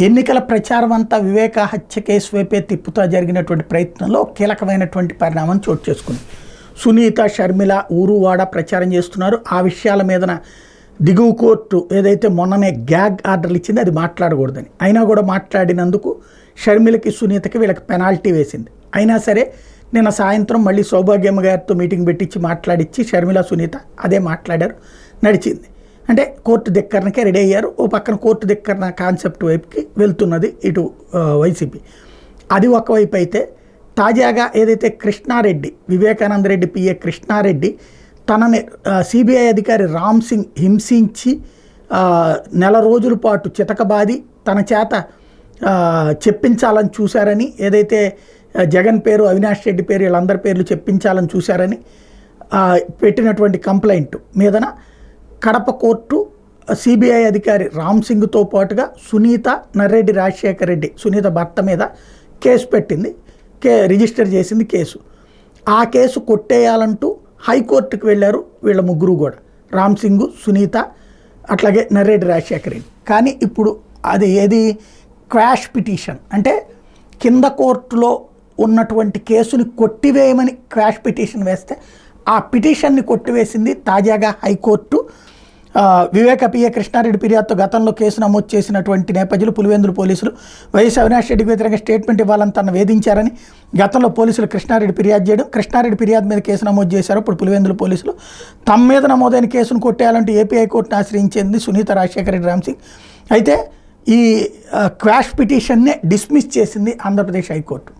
ఎన్నికల ప్రచారం అంతా వివేక హత్య కేసు వైపే తిప్పుతా జరిగినటువంటి ప్రయత్నంలో కీలకమైనటువంటి పరిణామం చోటు చేసుకుంది. సునీత, షర్మిల ఊరువాడ ప్రచారం చేస్తున్నారు. ఆ విషయాల మీదన దిగువ కోర్టు ఏదైతే మొన్ననే గ్యాగ్ ఆర్డర్లు ఇచ్చిందో అది మాట్లాడకూడదని, అయినా కూడా మాట్లాడినందుకు షర్మిలకి, సునీతకి వీళ్ళకి పెనాల్టీ వేసింది. అయినా సరే నిన్న సాయంత్రం మళ్ళీ సౌభాగ్యమ్మ గారితో మీటింగ్ పెట్టించి మాట్లాడిచ్చి షర్మిల, సునీత అదే మాట్లాడారు, నడిచింది. అంటే కోర్టు ధిక్కరణకే రెడీ అయ్యారు. ఓ పక్కన కోర్టు ధిక్కరణ కాన్సెప్ట్ వైపుకి వెళ్తున్నది ఇటు వైసీపీ. అది ఒకవైపు అయితే, తాజాగా ఏదైతే కృష్ణారెడ్డి, వివేకానంద రెడ్డి పిఏ కృష్ణారెడ్డి తనని సిబిఐ అధికారి రామ్ సింగ్ హింసించి నెల రోజుల పాటు చితకబాది తన చేత చెప్పించాలని చూశారని, ఏదైతే జగన్ పేరు, అవినాష్ రెడ్డి పేరు, వీళ్ళందరి పేర్లు చెప్పించాలని చూశారని పెట్టినటువంటి కంప్లైంట్ మీదన కడప కోర్టు సిబిఐ అధికారి రామ్ సింగ్తో పాటుగా సునీత, నర్రెడ్డి రాజశేఖర్ రెడ్డి, సునీత భర్త మీద కేసు పెట్టింది, రిజిస్టర్ చేసింది కేసు. ఆ కేసు కొట్టేయాలంటూ హైకోర్టుకు వెళ్ళారు వీళ్ళ ముగ్గురు కూడా, రామ్ సింగ్, సునీత, అట్లాగే నర్రెడ్డి రాజశేఖర్ రెడ్డి. కానీ ఇప్పుడు అది ఏది క్వాష్ పిటిషన్ అంటే కింద కోర్టులో ఉన్నటువంటి కేసుని కొట్టివేయమని క్వాష్ పిటిషన్ వేస్తే ఆ పిటిషన్ని కొట్టివేసింది తాజాగా హైకోర్టు. వివేక పిఏ కృష్ణారెడ్డి ఫిర్యాదుతో గతంలో కేసు నమోదు చేసినటువంటి నేపథ్యంలో పులివెందుల పోలీసులు వైఎస్ అవినాష్ రెడ్డికి వ్యతిరేకంగా స్టేట్మెంట్ ఇవ్వాలని తను వేధించారని గతంలో పోలీసులు కృష్ణారెడ్డి ఫిర్యాదు చేయడం, కృష్ణారెడ్డి ఫిర్యాదు మీద కేసు నమోదు చేశారు. ఇప్పుడు పులివెందుల పోలీసులు తమ మీద నమోదైన కేసును కొట్టేయాలంటూ ఏపీ హైకోర్టును ఆశ్రయించింది సునీత, రాజశేఖర రెడ్డి, రామ్ సింగ్. అయితే ఈ క్వాష్ పిటిషన్నే డిస్మిస్ చేసింది ఆంధ్రప్రదేశ్ హైకోర్టు.